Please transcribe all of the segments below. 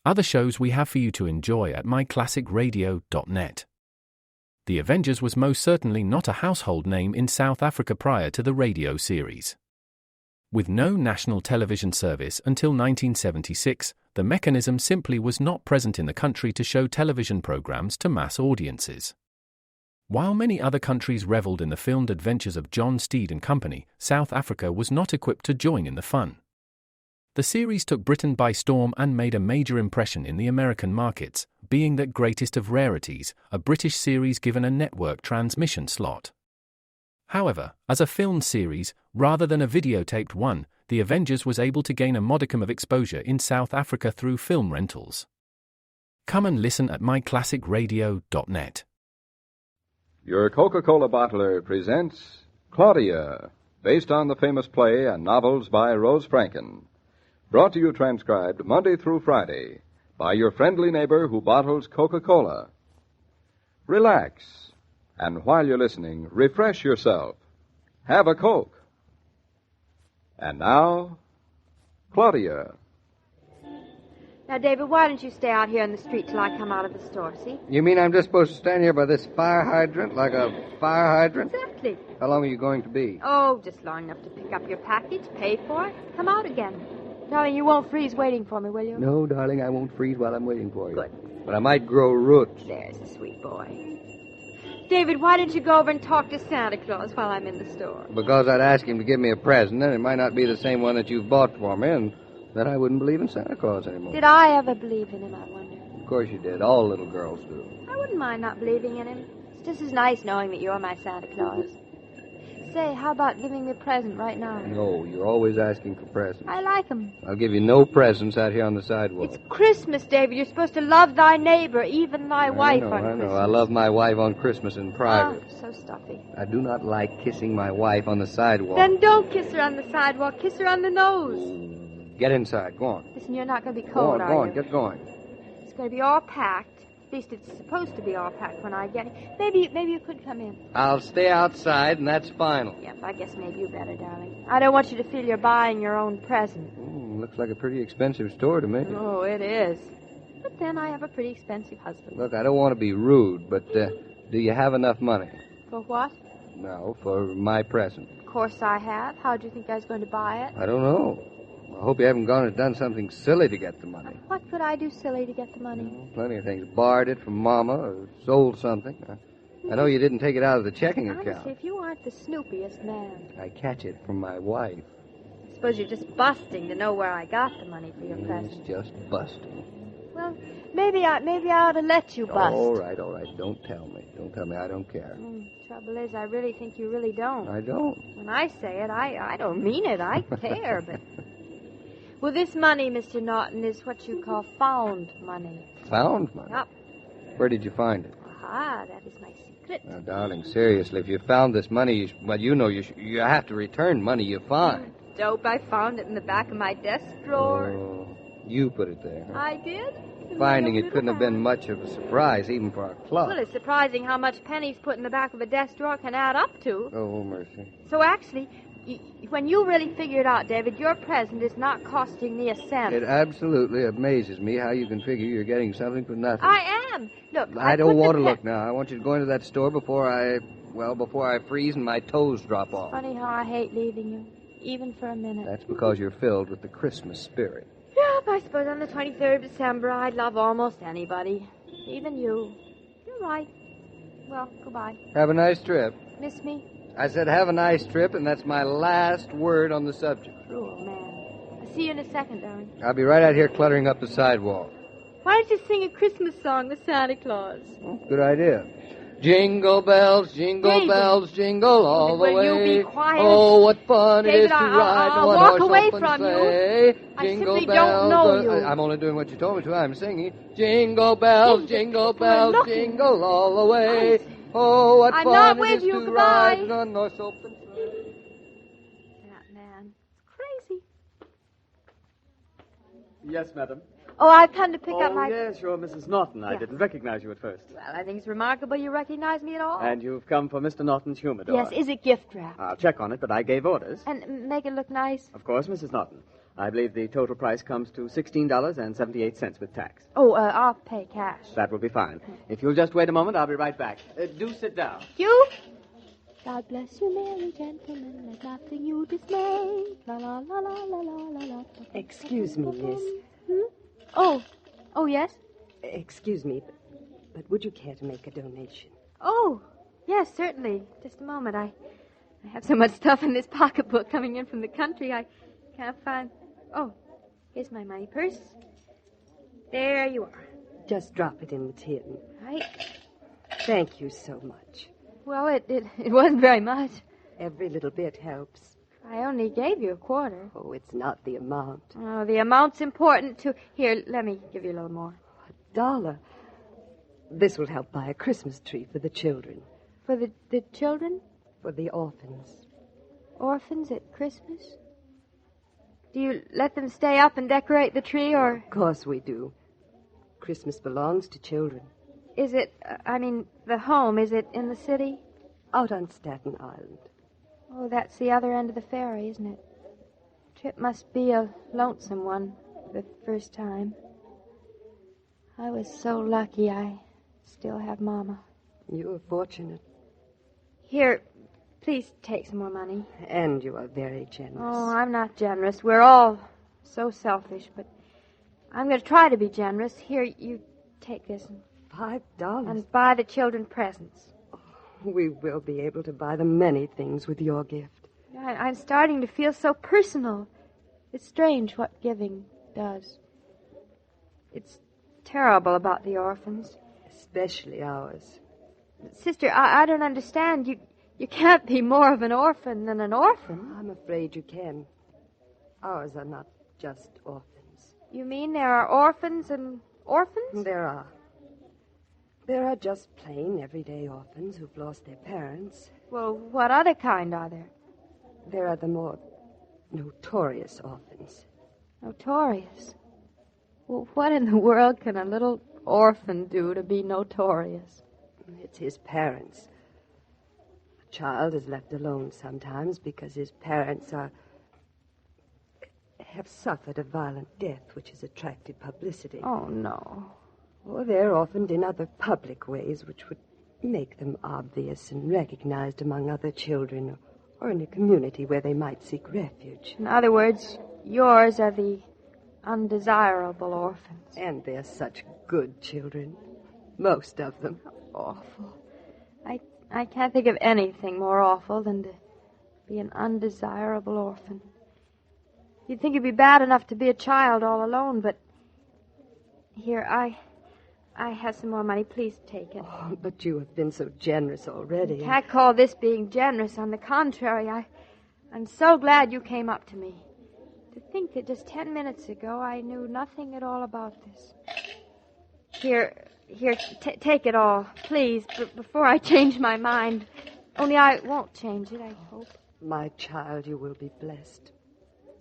other shows we have for you to enjoy at myclassicradio.net. The Avengers was most certainly not a household name in South Africa prior to the radio series. With no national television service until 1976, the mechanism simply was not present in the country to show television programs to mass audiences. While many other countries reveled in the filmed adventures of John Steed and company, South Africa was not equipped to join in the fun. The series took Britain by storm and made a major impression in the American markets, being that greatest of rarities, a British series given a network transmission slot. However, as a filmed series, rather than a videotaped one, The Avengers was able to gain a modicum of exposure in South Africa through film rentals. Come and listen at myclassicradio.net. Your Coca-Cola bottler presents Claudia, based on the famous play and novels by Rose Franken. Brought to you transcribed Monday through Friday by your friendly neighbor who bottles Coca-Cola. Relax, and while you're listening, refresh yourself. Have a Coke. And now, Claudia. Now, David, why don't you stay out here in the street till I come out of the store, see? You mean I'm just supposed to stand here by this fire hydrant like a fire hydrant? Exactly. How long are you going to be? Oh, just long enough to pick up your package, pay for it, come out again. Darling, you won't freeze waiting for me, will you? No, darling, I won't freeze while I'm waiting for you. Good. But I might grow roots. There's a sweet boy. David, why don't you go over and talk to Santa Claus while I'm in the store? Because I'd ask him to give me a present, and it might not be the same one that you've bought for me, and then I wouldn't believe in Santa Claus anymore. Did I ever believe in him, I wonder? Of course you did. All little girls do. I wouldn't mind not believing in him. It's just as nice knowing that you're my Santa Claus. Say, how about giving me a present right now? No, you're always asking for presents. I like 'em. I'll give you no presents out here on the sidewalk. It's Christmas, David. You're supposed to love thy neighbor, even thy wife on Christmas. I know. I love my wife on Christmas in private. Oh, so stuffy. I do not like kissing my wife on the sidewalk. Then don't kiss her on the sidewalk. Kiss her on the nose. Get inside. Go on. Listen, you're not going to be Go cold, on, are go on. you? Get going. It's going to be all packed. At least it's supposed to be all packed when I get it. Maybe you could come in. I'll stay outside, and that's final. Yep, I guess maybe you better, darling. I don't want you to feel you're buying your own present. Looks like a pretty expensive store to me. Oh, it is. But then I have a pretty expensive husband. Look, I don't want to be rude, but do you have enough money? For what? No, for my present. Of course I have. How do you think I was going to buy it? I don't know. I hope you haven't gone and done something silly to get the money. What could I do silly to get the money? Plenty of things. Borrowed it from Mama or sold something. I know you didn't take it out of the checking account. Honestly, if you aren't the snoopiest man. I catch it from my wife. I suppose you're just busting to know where I got the money for your present. It's just busting. Well, maybe I ought to let you bust. All right. Don't tell me. Don't tell me. I don't care. Trouble is, I really think you really don't. I don't. When I say it, I don't mean it. I care, but... Well, this money, Mr. Norton, is what you call found money. Found money? Yep. Where did you find it? Aha, that is my secret. Now, darling, seriously, if you found this money, you have to return money you find. Dope, I found it in the back of my desk drawer. Oh, you put it there. Huh? I did? Finding it couldn't have been much of a surprise, even for our club. Well, it's surprising how much pennies put in the back of a desk drawer can add up to. Oh, mercy. So actually, when you really figure it out, David, your present is not costing me a cent. It absolutely amazes me how you can figure you're getting something for nothing. I am. Look, I don't want to look now. I want you to go into that store before I freeze and my toes drop off. Funny how I hate leaving you, even for a minute. That's because you're filled with the Christmas spirit. Yep, I suppose on the 23rd of December I'd love almost anybody. Even you. You're right. Well, goodbye. Have a nice trip. Miss me? I said have a nice trip, and that's my last word on the subject. Cruel man. I'll see you in a second, darling. I'll be right out here cluttering up the sidewalk. Why don't you sing a Christmas song with Santa Claus? Oh, good idea. Jingle bells, jingle bells, jingle all the way. Will you be quiet? Oh, what fun David, it is to ride I'll one walk horse away open from sleigh. you. I Jingle simply bells, don't know you. I'm only doing what you told me to. I'm singing. Jingle bells, jingle bells, jingle all the way. Oh, what I'm fun not it with is you. to Goodbye. ride one horse open sleigh. That man. It's crazy. Yes, madam. Oh, I've come to pick up my... yes, you're Mrs. Norton. I Yeah. didn't recognize you at first. Well, I think it's remarkable you recognize me at all. And you've come for Mr. Norton's humidor. Yes, is it gift wrap? I'll check on it, but I gave orders. And make it look nice? Of course, Mrs. Norton. I believe the total price comes to $16.78 with tax. Oh, I'll pay cash. That will be fine. If you'll just wait a moment, I'll be right back. Do sit down. You? God bless you, merry gentlemen, let nothing you dismay. La la la la la la la la. Excuse me, miss. Oh, yes? Excuse me, but would you care to make a donation? Oh, yes, certainly. Just a moment. I have so much stuff in this pocketbook coming in from the country, I can't find... Oh, here's my money purse. There you are. Just drop it in the tin. Right. Thank you so much. Well, it wasn't very much. Every little bit helps. I only gave you a quarter. Oh, it's not the amount. Oh, the amount's important, too. Here, let me give you a little more. $1. This will help buy a Christmas tree for the children. For the children? For the orphans. Orphans at Christmas? Do you let them stay up and decorate the tree, or... Of course we do. Christmas belongs to children. Is it, the home, is it in the city? Out on Staten Island. Oh, that's the other end of the ferry, isn't it? Trip must be a lonesome one the first time. I was so lucky I still have Mama. You are fortunate. Here, please take some more money. And you are very generous. Oh, I'm not generous. We're all so selfish, but I'm going to try to be generous. Here, you take this $5? and buy the children presents. We will be able to buy them many things with your gift. I'm starting to feel so personal. It's strange what giving does. It's terrible about the orphans. Especially ours. Sister, I don't understand. You can't be more of an orphan than an orphan. I'm afraid you can. Ours are not just orphans. You mean there are orphans and orphans? There are. There are just plain, everyday orphans who've lost their parents. Well, what other kind are there? There are the more notorious orphans. Notorious? Well, what in the world can a little orphan do to be notorious? It's his parents. A child is left alone sometimes because his parents have suffered a violent death which has attracted publicity. Oh, no. Or they're orphaned in other public ways which would make them obvious and recognized among other children or in a community where they might seek refuge. In other words, yours are the undesirable orphans. And they're such good children. Most of them. Awful. I can't think of anything more awful than to be an undesirable orphan. You'd think it'd be bad enough to be a child all alone, but... Here, I have some more money. Please take it. Oh, but you have been so generous already. You can't call this being generous. On the contrary, I'm so glad you came up to me. To think that just 10 minutes ago I knew nothing at all about this. Here, take it all, please, before I change my mind. Only I won't change it, I hope. My child, you will be blessed.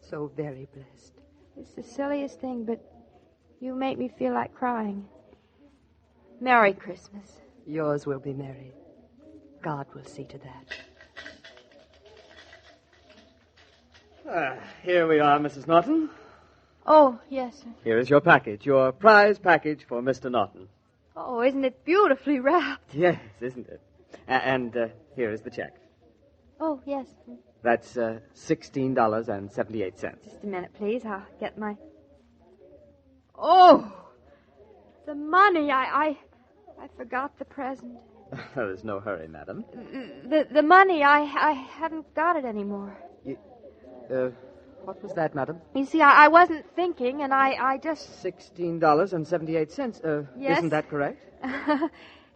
So very blessed. It's the silliest thing, but you make me feel like crying. Merry Christmas. Yours will be merry. God will see to that. Here we are, Mrs. Norton. Oh, yes, sir. Here is your package, your prize package for Mr. Norton. Oh, isn't it beautifully wrapped? Yes, isn't it? And here is the check. Oh, yes. That's $16.78. Just a minute, please. I'll get my... Oh! The money. I forgot the present. There's no hurry, madam. The money, I haven't got it anymore. What was that, madam? You see, I wasn't thinking, and I just... $16.78. Yes. Isn't that correct?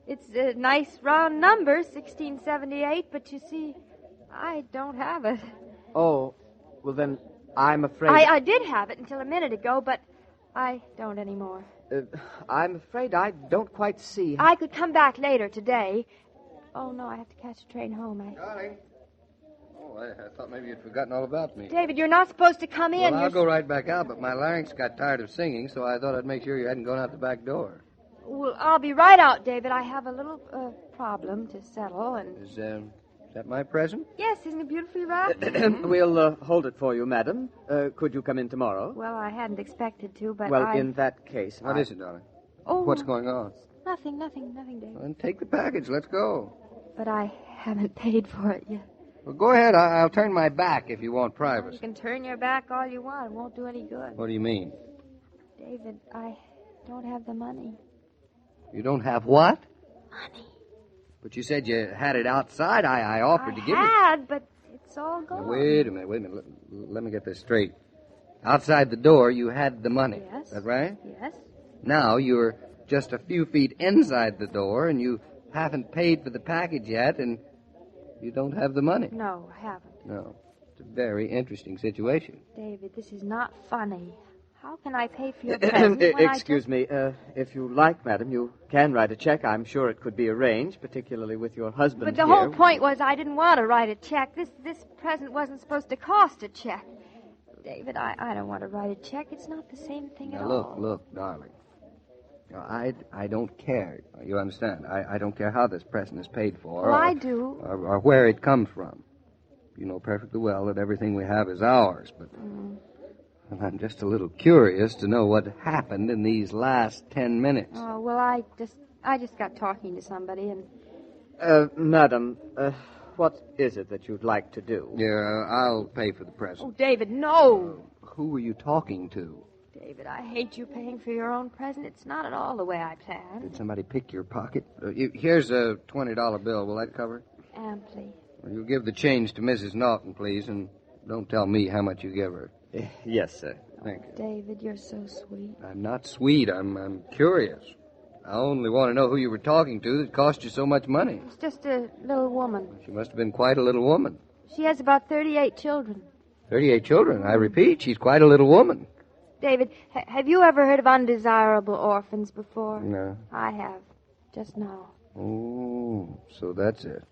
It's a nice round number, 1678, but you see, I don't have it. Oh, well then, I'm afraid... I did have it until a minute ago, but I don't anymore. I'm afraid I don't quite see... I could come back later today. Oh, no, I have to catch a train home. Darling. Oh, I thought maybe you'd forgotten all about me. David, you're not supposed to come in. Well, I'll go right back out, but my larynx got tired of singing, so I thought I'd make sure you hadn't gone out the back door. Well, I'll be right out, David. I have a little problem to settle, and... Is that my present? Yes, isn't it beautifully wrapped? We'll hold it for you, madam. Could you come in tomorrow? Well, I hadn't expected to, but Well, in that case, What is it, darling? Oh, What's going on? Nothing, David. Well, then take the package. Let's go. But I haven't paid for it yet. Well, go ahead. I'll turn my back if you want You privacy. can turn your back all you want. It won't do any good. What do you mean? David, I don't have the money. You don't have what? Money. But you said you had it outside. I offered to give it. I had, but it's all Now, gone. wait a minute. Let me get this straight. Outside the door, you had the money. Yes. Is that right? Yes. Now you're just a few feet inside the door, and you haven't paid for the package yet, and you don't have the money. No, I haven't. No. It's a very interesting situation. David, this is not funny. How can I pay for your present when Excuse me. If you like, madam, you can write a check. I'm sure it could be arranged, particularly with your husband But the here. whole point was I didn't want to write a check. This present wasn't supposed to cost a check. David, I don't want to write a check. It's not the same thing at Now, all. look, darling. Now, I don't care. You understand? I don't care how this present is paid for. Well, I do. Or where it comes from. You know perfectly well that everything we have is ours, but well, I'm just a little curious to know what happened in these last 10 minutes. Oh, well, I just got talking to somebody and... Madam, what is it that you'd like to do? Yeah, I'll pay for the Oh, present. David, no! Who were you talking to? David, I hate you paying for your own present. It's not at all the way I planned. Did somebody pick your pocket? Here's a $20 bill. Will that cover it? Amply. Well, you give the change to Mrs. Naughton, please, and don't tell me how much you give her. Yes, sir. Thank you. David, you're so sweet. I'm not sweet. I'm curious. I only want to know who you were talking to that cost you so much money. It's just a little woman. She must have been quite a little woman. She has about 38 children. 38 children. I repeat, she's quite a little woman. David, have you ever heard of undesirable orphans before? No. I have. Just now. Oh, so that's it.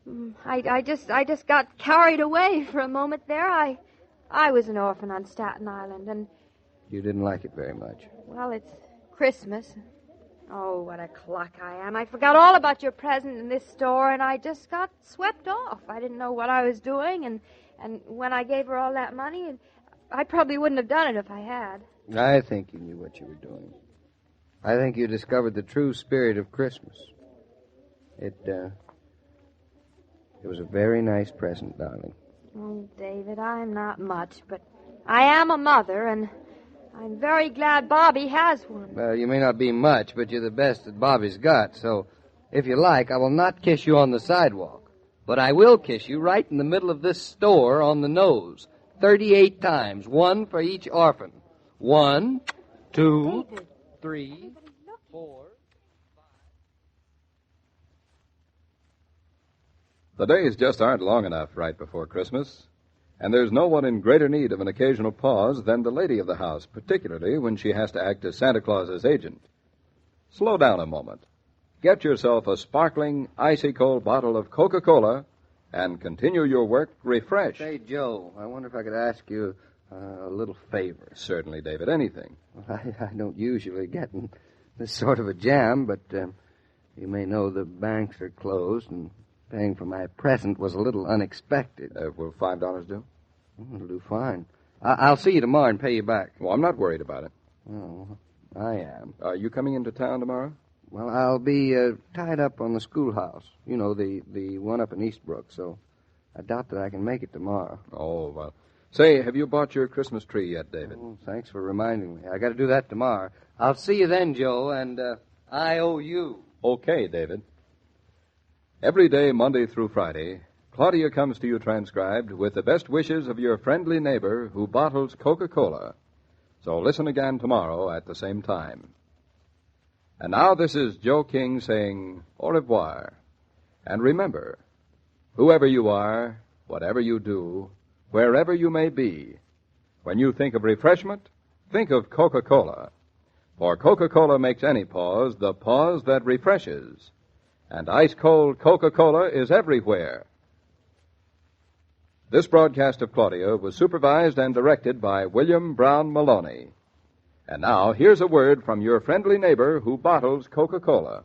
I just got carried away for a moment there. I was an orphan on Staten Island, and, You didn't like it very much. well, it's Christmas. Oh, what a cluck I am. I forgot all about your present in this store, and I just got swept off. I didn't know what I was doing, and when I gave her all that money, I probably wouldn't have done it if I had. I think you knew what you were doing. I think you discovered the true spirit of Christmas. It was a very nice present, darling. Oh, David, I'm not much, but I am a mother, and I'm very glad Bobby has one. Well, you may not be much, but you're the best that Bobby's got, so if you like, I will not kiss you on the sidewalk, but I will kiss you right in the middle of this store on the nose, 38 times, one for each orphan. 1, 2, David. 3, 4. The days just aren't long enough right before Christmas, and there's no one in greater need of an occasional pause than the lady of the house, particularly when she has to act as Santa Claus's agent. Slow down a moment. Get yourself a sparkling, icy-cold bottle of Coca-Cola and continue your work refreshed. Say, Joe, I wonder if I could ask you a little favor. Certainly, David, anything. I don't usually get in this sort of a jam, but you may know the banks are closed, and paying for my present was a little unexpected. Will $5 do? It'll do fine. I'll see you tomorrow and pay you back. Well, I'm not worried about it. Oh, I am. Are you coming into town tomorrow? Well, I'll be tied up on the schoolhouse. You know, the one up in Eastbrook, so I doubt that I can make it tomorrow. Oh, well. Say, have you bought your Christmas tree yet, David? Oh, thanks for reminding me. I got to do that tomorrow. I'll see you then, Joe, and I owe you. Okay, David. Every day, Monday through Friday, Claudia comes to you transcribed with the best wishes of your friendly neighbor who bottles Coca-Cola. So listen again tomorrow at the same time. And now this is Joe King saying au revoir. And remember, whoever you are, whatever you do, wherever you may be, when you think of refreshment, think of Coca-Cola. For Coca-Cola makes any pause the pause that refreshes. And ice-cold Coca-Cola is everywhere. This broadcast of Claudia was supervised and directed by William Brown Maloney. And now, here's a word from your friendly neighbor who bottles Coca-Cola.